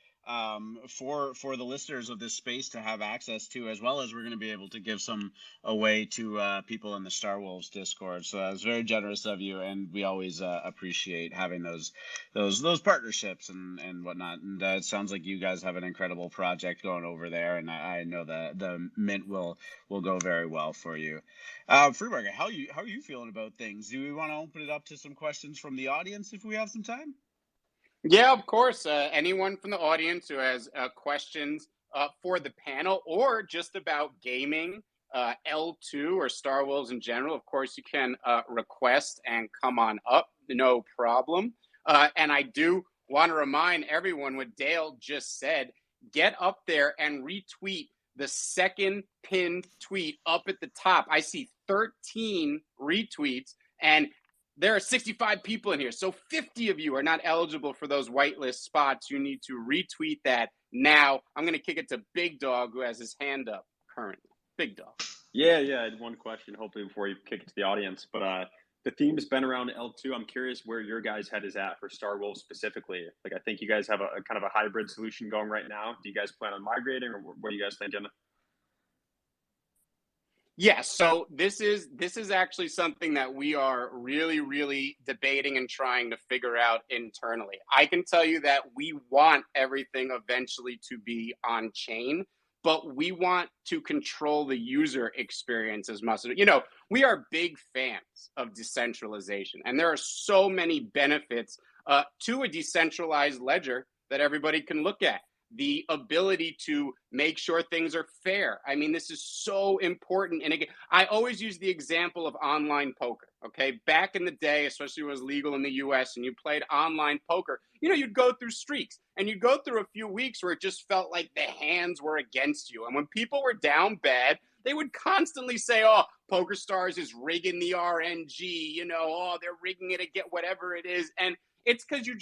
for the listeners of this space to have access to, as well as we're going to be able to give some away to people in the Star Wolves Discord. So that was very generous of you, and we always appreciate having those partnerships and whatnot. And it sounds like you guys have an incredible project going over there, and I know that the mint will go very well for you. FreeMrkt, how are you feeling about things? Do we want to open it up to some questions from the audience if we have some time? Yeah, of course. Anyone from the audience who has questions for the panel or just about gaming, L2 or Star Wolves in general, of course, you can request and come on up. No problem. And I do want to remind everyone what Dale just said. Get up there and retweet the second pinned tweet up at the top. I see 13 retweets, and there are 65 people in here, so 50 of you are not eligible for those whitelist spots. You need to retweet that now. I'm going to kick it to Big Dog, who has his hand up currently. Big Dog. Yeah, I had one question, hopefully, before you kick it to the audience. But the theme has been around L2. I'm curious where your guys' head is at for Star Wolves specifically. Like, I think you guys have a kind of a hybrid solution going right now. Do you guys plan on migrating, or what are you guys thinking? Yeah, so this is actually something that we are really, really debating and trying to figure out internally. I can tell you that we want everything eventually to be on chain, but we want to control the user experience as much. We are big fans of decentralization, and there are so many benefits to a decentralized ledger that everybody can look at. The ability to make sure things are fair. I mean, this is so important. And again, I always use the example of online poker. Okay. Back in the day, especially when it was legal in the US and you played online poker, you'd go through streaks and you'd go through a few weeks where it just felt like the hands were against you. And when people were down bad, they would constantly say, oh, PokerStars is rigging the RNG, oh, they're rigging it again, whatever it is. And it's because you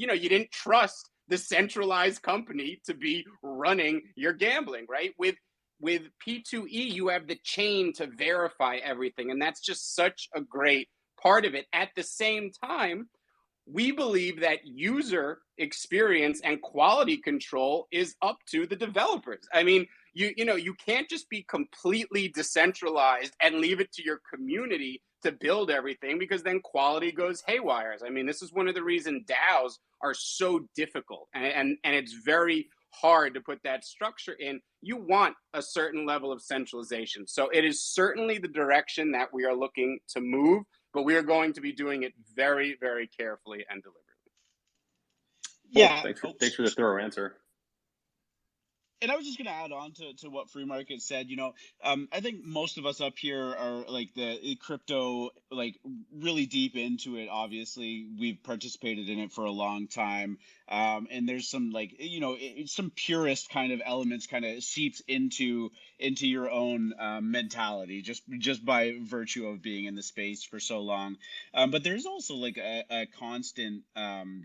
didn't trust the centralized company to be running your gambling, right? With P2E, you have the chain to verify everything. And that's just such a great part of it. At the same time, we believe that user experience and quality control is up to the developers. I mean, you can't just be completely decentralized and leave it to your community to build everything, because then quality goes haywire. I mean, this is one of the reasons DAOs are so difficult, and it's very hard to put that structure in. You want a certain level of centralization. So it is certainly the direction that we are looking to move, but we are going to be doing it very, very carefully and deliberately. Yeah. Thanks for the thorough answer. And I was just going to add on to what Free Market said. I think most of us up here are like the crypto, like really deep into it. Obviously, we've participated in it for a long time. And there's some some purist kind of elements kind of seeps into your own mentality just by virtue of being in the space for so long. But there's also like a constant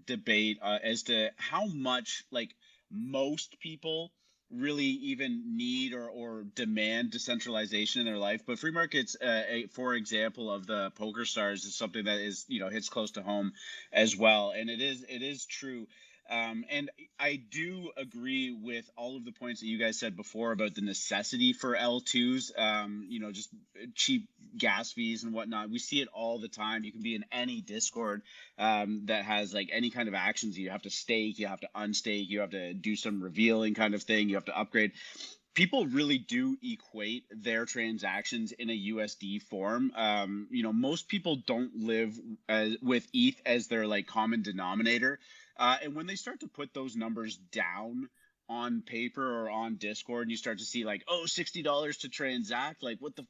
debate as to how much like most people really even need or demand decentralization in their life. But free markets, for example, of the PokerStars is something that is, hits close to home as well. And it is true. And I do agree with all of the points that you guys said before about the necessity for L2s, just cheap gas fees and whatnot. We see it all the time. You can be in any Discord that has like any kind of actions. You have to stake, you have to unstake, you have to do some revealing kind of thing, you have to upgrade. People really do equate their transactions in a USD form. Most people don't live with ETH as their like common denominator. And when they start to put those numbers down on paper or on Discord, and you start to see like, oh, $60 to transact, like what the,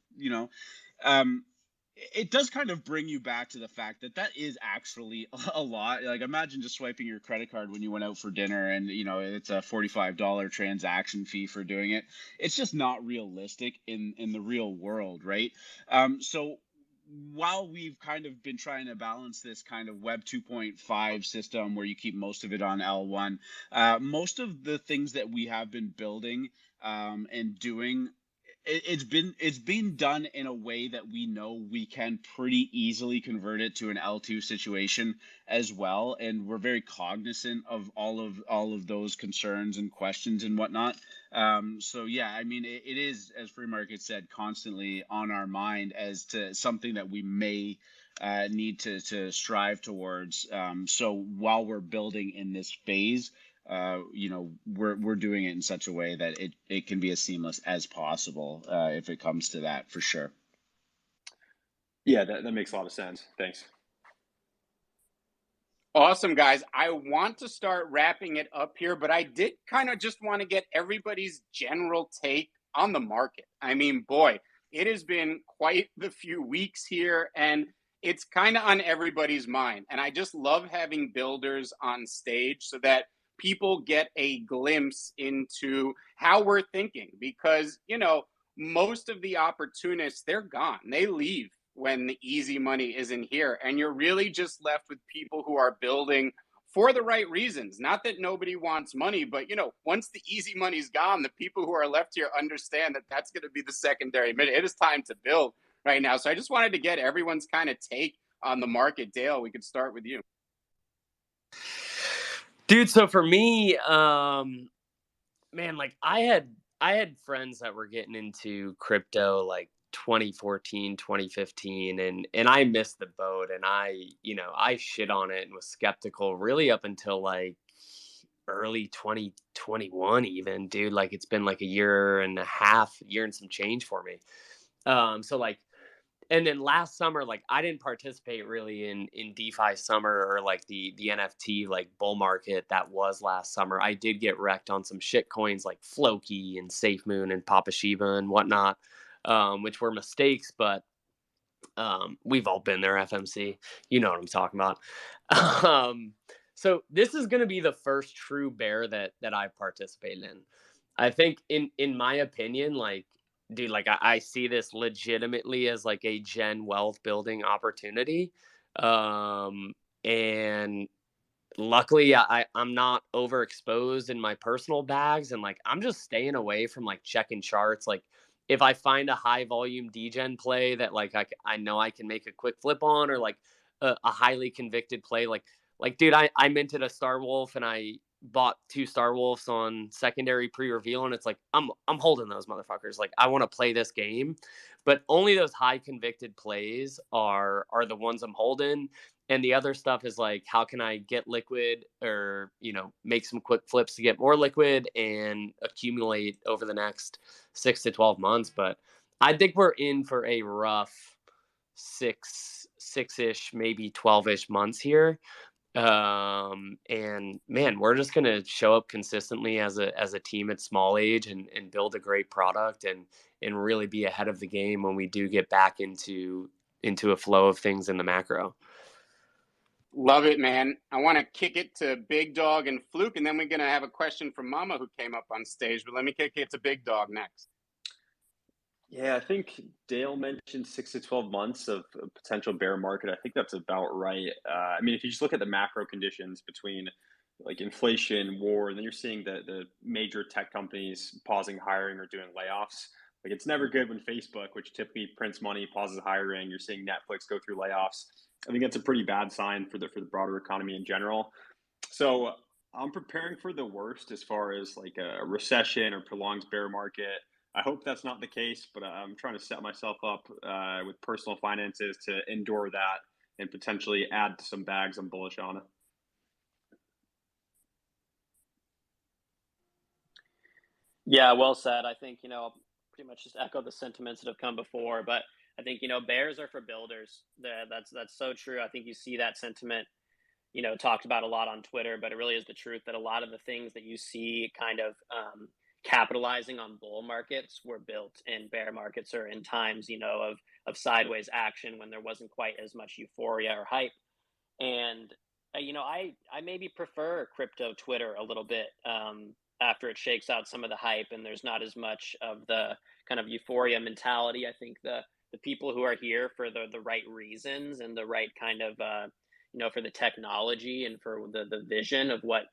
it does kind of bring you back to the fact that is actually a lot. Like imagine just swiping your credit card when you went out for dinner and, it's a $45 transaction fee for doing it. It's just not realistic in the real world, right? So while we've kind of been trying to balance this kind of Web 2.5 system where you keep most of it on L1, most of the things that we have been building and doing, it's been done in a way that we know we can pretty easily convert it to an L2 situation as well, and we're very cognizant of all of those concerns and questions and whatnot. So yeah, I mean, it is, as Free Market said, constantly on our mind as to something that we may need to strive towards. So while we're building in this phase, we're doing it in such a way that it can be as seamless as possible if it comes to that, for sure. Yeah, that makes a lot of sense. Thanks. Awesome, guys. I want to start wrapping it up here, but I did kind of just want to get everybody's general take on the market. I mean, boy, it has been quite the few weeks here, and it's kind of on everybody's mind. And I just love having builders on stage so that people get a glimpse into how we're thinking, because, most of the opportunists, they're gone. They leave when the easy money isn't here. And you're really just left with people who are building for the right reasons. Not that nobody wants money, but, once the easy money's gone, the people who are left here understand that that's going to be the secondary minute. It is time to build right now. So I just wanted to get everyone's kind of take on the market. Dale, we could start with you. Dude, so for me, man, like I had friends that were getting into crypto like 2014, 2015, and I missed the boat, and I shit on it and was skeptical really up until like early 2021 even, dude. Like it's been like a year and a half, year and some change for me. So like, and then last summer, like I didn't participate really in DeFi summer or like the NFT like bull market that was last summer. I did get wrecked on some shit coins like Floki and SafeMoon and Papa Shiba and whatnot, which were mistakes, but we've all been there, FMC. You know what I'm talking about. So this is going to be the first true bear that I've participated in. I think in my opinion, like, dude, like I see this legitimately as like a gen wealth building opportunity. And luckily I'm not overexposed in my personal bags, and like I'm just staying away from like checking charts. Like if I find a high volume degen play that like I know I can make a quick flip on, or like a highly convicted play, like dude, I minted a Star Wolf and I bought 2 Star Wolves on secondary pre-reveal, and it's like I'm holding those motherfuckers. Like I want to play this game, but only those high convicted plays are the ones I'm holding. And the other stuff is like, how can I get liquid, or, you know, make some quick flips to get more liquid and accumulate over the next 6 to 12 months. But I think we're in for a rough six-ish, maybe 12-ish months here. And man, we're just going to show up consistently as a team at Smol Age and build a great product and really be ahead of the game when we do get back into a flow of things in the macro. Love it, man. I want to kick it to Big Dog and Fluke, and then we're going to have a question from Mama who came up on stage. But let me kick it to Big Dog next. Yeah, I think Dale mentioned 6 to 12 months of a potential bear market. I think that's about right. I mean, if you just look at the macro conditions between like inflation, war, and then you're seeing the major tech companies pausing hiring or doing layoffs. Like it's never good when Facebook, which typically prints money, pauses hiring. You're seeing Netflix go through layoffs. I think that's a pretty bad sign for the broader economy in general. So I'm preparing for the worst as far as like a recession or prolonged bear market. I hope that's not the case, but I'm trying to set myself up with personal finances to endure that and potentially add to some bags I'm bullish on. Yeah, well said. I think, I'll pretty much just echo the sentiments that have come before, but I think, bears are for builders. That's so true. I think you see that sentiment, talked about a lot on Twitter, but it really is the truth that a lot of the things that you see kind of capitalizing on bull markets were built in bear markets, or in times, of sideways action when there wasn't quite as much euphoria or hype. And, I maybe prefer crypto Twitter a little bit after it shakes out some of the hype and there's not as much of the kind of euphoria mentality. I think the people who are here for the right reasons and the right kind of, for the technology and for the vision of what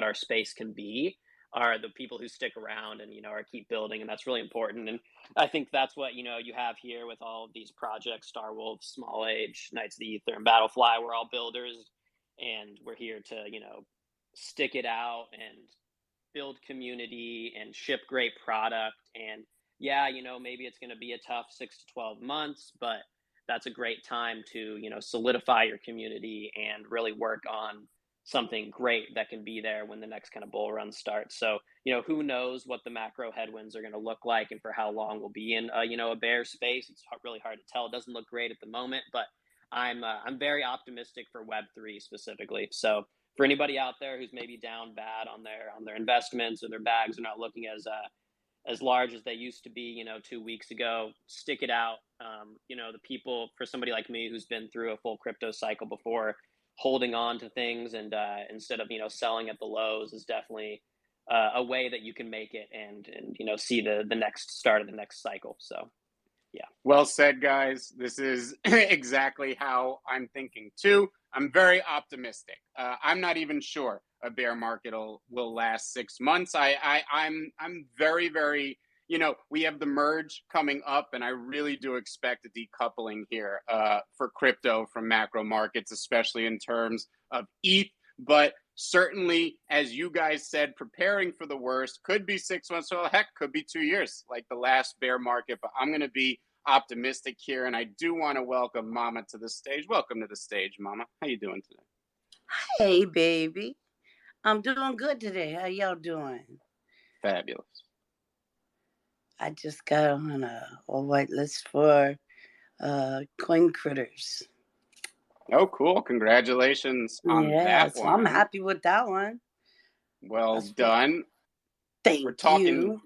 our space can be, are the people who stick around and are keep building, and that's really important. And I think that's what you have here with all of these projects: Star Wolf, Smol Age, Knights of the Ether, and BattleFly. We're all builders, and we're here to stick it out and build community and ship great product. And yeah, maybe it's going to be a tough 6 to 12 months, but that's a great time to solidify your community and really work on something great that can be there when the next kind of bull run starts. So who knows what the macro headwinds are going to look like and for how long we'll be in a bear space. It's really hard to tell. It doesn't look great at the moment, but I'm very optimistic for Web3 specifically. So for anybody out there who's maybe down bad on their investments, or their bags are not looking as large as they used to be 2 weeks ago, stick it out. The people, for somebody like me who's been through a full crypto cycle before, holding on to things and instead of selling at the lows is definitely a way that you can make it and see the next start of the next cycle. So yeah. Well said, guys. This is exactly how I'm thinking too. I'm very optimistic. I'm not even sure a bear market will last 6 months. I'm very, very, we have the merge coming up, and I really do expect a decoupling here for crypto from macro markets, especially in terms of ETH. But certainly, as you guys said, preparing for the worst. Could be 6 months, so heck, could be 2 years, like the last bear market. But I'm going to be optimistic here, and I do want to welcome Mama to the stage. Welcome to the stage, Mama. How you doing today? Hey, baby. I'm doing good today. How y'all doing? Fabulous. I just got on a white list for coin critters. Oh, cool. Congratulations on Yeah, that so I'm one. happy with that one. Well done. Thank We're talking you.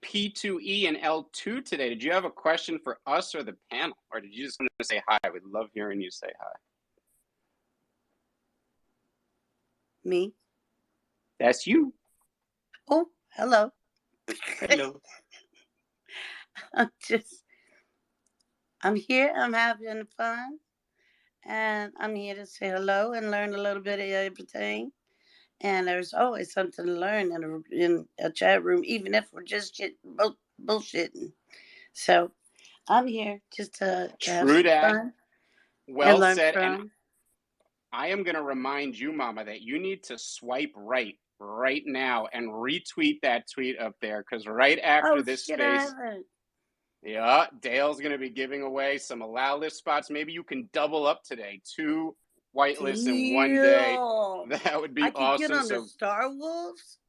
P2E and L2 today. Did you have a question for us or the panel? Or did you just want to say hi? We'd love hearing you say hi. Me? That's you. Oh, hello. Hello. I'm here. I'm having fun. And I'm here to say hello and learn a little bit of everything. And there's always something to learn in a chat room, even if we're just bullshitting. So I'm here just to have True some that. fun and Well learn said. And from. I am going to remind you, Mama, that you need to swipe right now and retweet that tweet up there, because right after Oh this shit, I space, haven't. yeah, Dale's going to be giving away some allow list spots. Maybe you can double up today, 2 whitelists in one day. Deal. That would be I could get awesome. on the So Star Wolves.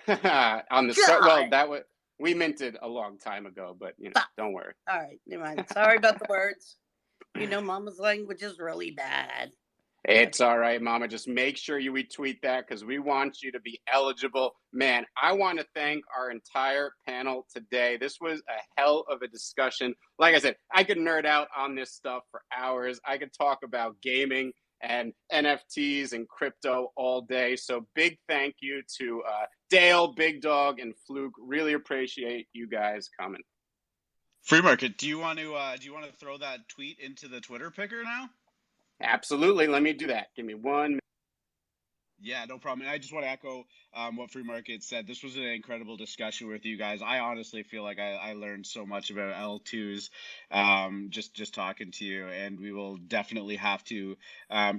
on the start, well, God. we minted a long time ago, but don't worry. All right, never mind. Sorry about the words. You know, Mama's language is really bad. It's all right, Mama. Just make sure you retweet that, because we want you to be eligible. Man, I want to thank our entire panel today. This was a hell of a discussion. Like I said, I could nerd out on this stuff for hours. I could talk about gaming and NFTs and crypto all day. So big thank you to Dale, Big Dog, and Fluke. Really appreciate you guys coming. Free Market, do you want to throw that tweet into the Twitter picker now? Absolutely. Let me do that. Give me 1 minute. Yeah, no problem. And I just want to echo what Free Market said. This was an incredible discussion with you guys. I honestly feel like I learned so much about L2s just talking to you, and we will definitely have to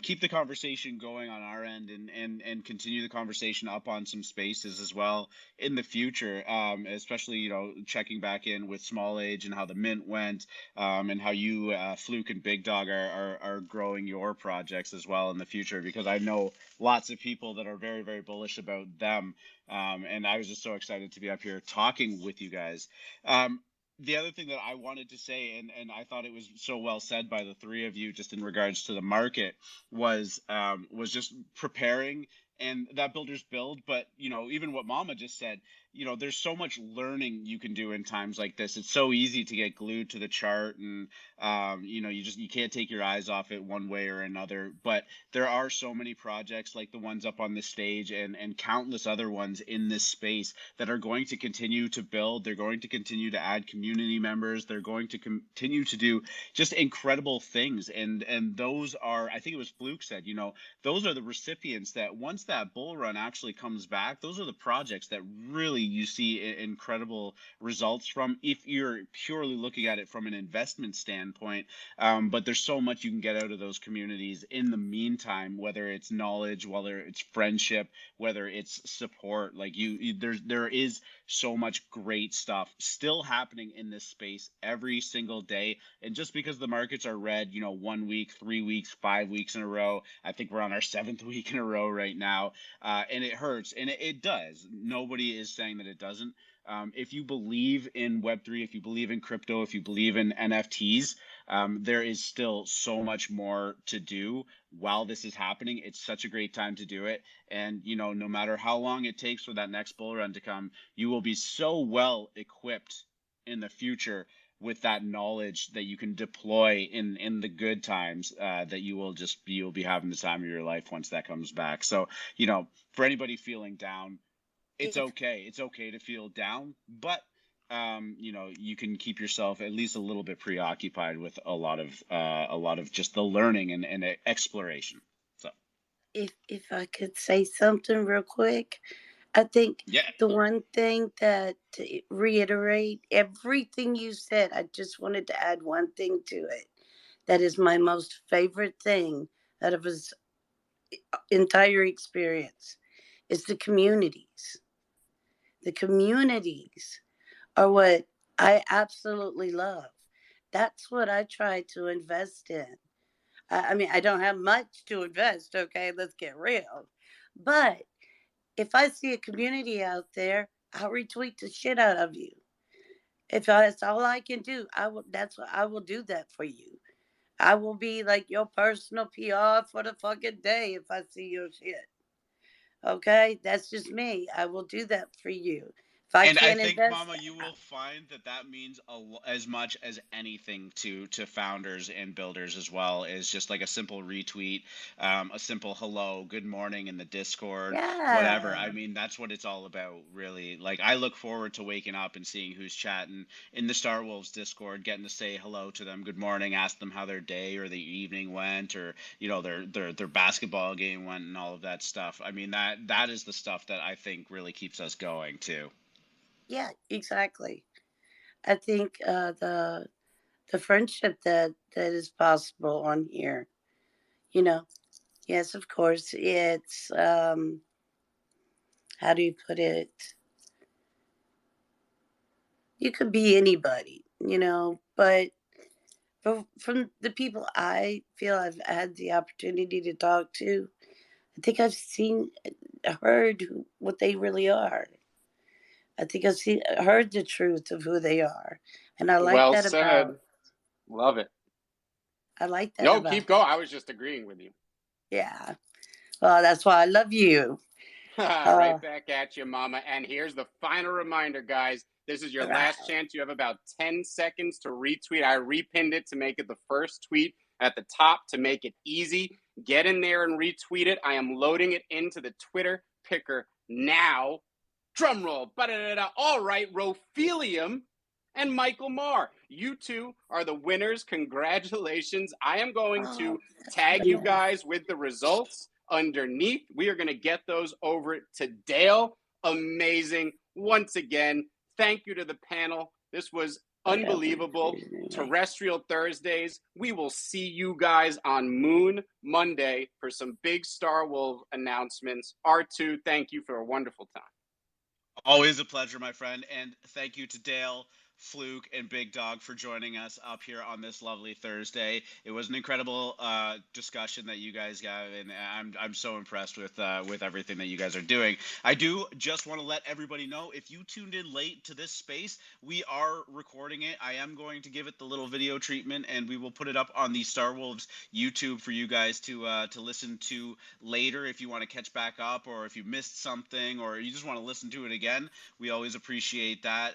keep the conversation going on our end and continue the conversation up on some spaces as well in the future, especially, checking back in with Smol Age and how the mint went, and how you, Fluke and Big Dog are growing your projects as well in the future, because I know lots of people that are very, very bullish about them. And I was just so excited to be up here talking with you guys. The other thing that I wanted to say, and I thought it was so well said by the three of you, just in regards to the market, was just preparing and that builder's build. But even what Mama just said, there's so much learning you can do in times like this. It's so easy to get glued to the chart, and you can't take your eyes off it one way or another. But there are so many projects like the ones up on this stage and countless other ones in this space that are going to continue to build. They're going to continue to add community members. They're going to continue to do just incredible things. And those are, I think it was Fluke said, those are the recipients that once that bull run actually comes back, those are the projects that really you see incredible results from, if you're purely looking at it from an investment standpoint. But there's so much you can get out of those communities in the meantime, whether it's knowledge, whether it's friendship, whether it's support. Like there is so much great stuff still happening in this space every single day. And just because the markets are red, 1 week, 3 weeks, 5 weeks in a row, I think we're on our 7th week in a row right now, and it hurts, and it does. Nobody is saying that it doesn't. If you believe in Web3, if you believe in crypto, if you believe in NFTs, there is still so much more to do while this is happening. It's such a great time to do it. And, no matter how long it takes for that next bull run to come, you will be so well equipped in the future with that knowledge that you can deploy in the good times, that you'll be having the time of your life once that comes back. So, for anybody feeling down, it's okay. It's okay to feel down, but you can keep yourself at least a little bit preoccupied with a lot of just the learning and exploration. So, if I could say something real quick, I think the one thing that, to reiterate everything you said, I just wanted to add one thing to it. That is my most favorite thing out of his entire experience is the communities. The communities are what I absolutely love. That's what I try to invest in. I mean, I don't have much to invest, okay? Let's get real. But if I see a community out there, I'll retweet the shit out of you. If that's all I can do, I will. That's what I will do that for you. I will be like your personal PR for the fucking day if I see your shit. Okay, that's just me. I will do that for you. If I And I can't think, invest, Mama, you will find that that means as much as anything to founders and builders as well. Is just like a simple retweet, a simple hello, good morning in the Discord, whatever. I yeah, mean, that's what it's all about, really. Like, I look forward to waking up and seeing who's chatting in the Star Wolves Discord, getting to say hello to them, good morning, ask them how their day or the evening went, or their basketball game went, and all of that stuff. I mean, that is the stuff that I think really keeps us going too. yeah, exactly. I think the friendship that is possible on here. You know, yes, of course, it's how do you put it? You could be anybody, but from the people I feel I've had the opportunity to talk to, I think I've heard what they really are. I think heard the truth of who they are, and I like Well that said. about. Love it. I like that No, about. keep going. I was just agreeing with you. Yeah. Well, that's why I love you. Right back at you, Mama. And here's the final reminder, guys. This is your Right. last chance. You have about 10 seconds to retweet. I repinned it to make it the first tweet at the top to make it easy. Get in there and retweet it. I am loading it into the Twitter picker now. Drum roll. Ba-da-da-da. All right, Rophelium and Michael Marr. You two are the winners. Congratulations. I am going to tag you guys with the results underneath. We are going to get those over to Dale. Amazing. Once again, thank you to the panel. This was unbelievable. Terrestrial Thursdays. We will see you guys on Moon Monday for some big Star Wolves announcements. R2, thank you for a wonderful time. Always a pleasure, my friend. And thank you to Dale, Fluke, and Big Dog for joining us up here on this lovely Thursday. It was an incredible discussion that you guys got, and I'm so impressed with everything that you guys are doing. I do just want to let everybody know, if you tuned in late to this space, we are recording it. I am going to give it the little video treatment, and we will put it up on the Star Wolves YouTube for you guys to listen to later if you want to catch back up, or if you missed something, or you just want to listen to it again. We always appreciate that.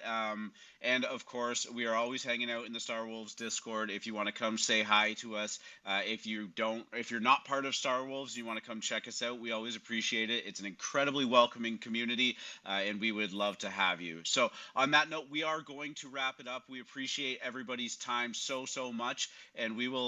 And of course, we are always hanging out in the Star Wolves Discord. If you want to come say hi to us, if you're not part of Star Wolves, you want to come check us out, we always appreciate it. It's an incredibly welcoming community, and we would love to have you. So on that note, we are going to wrap it up. We appreciate everybody's time so much, and we will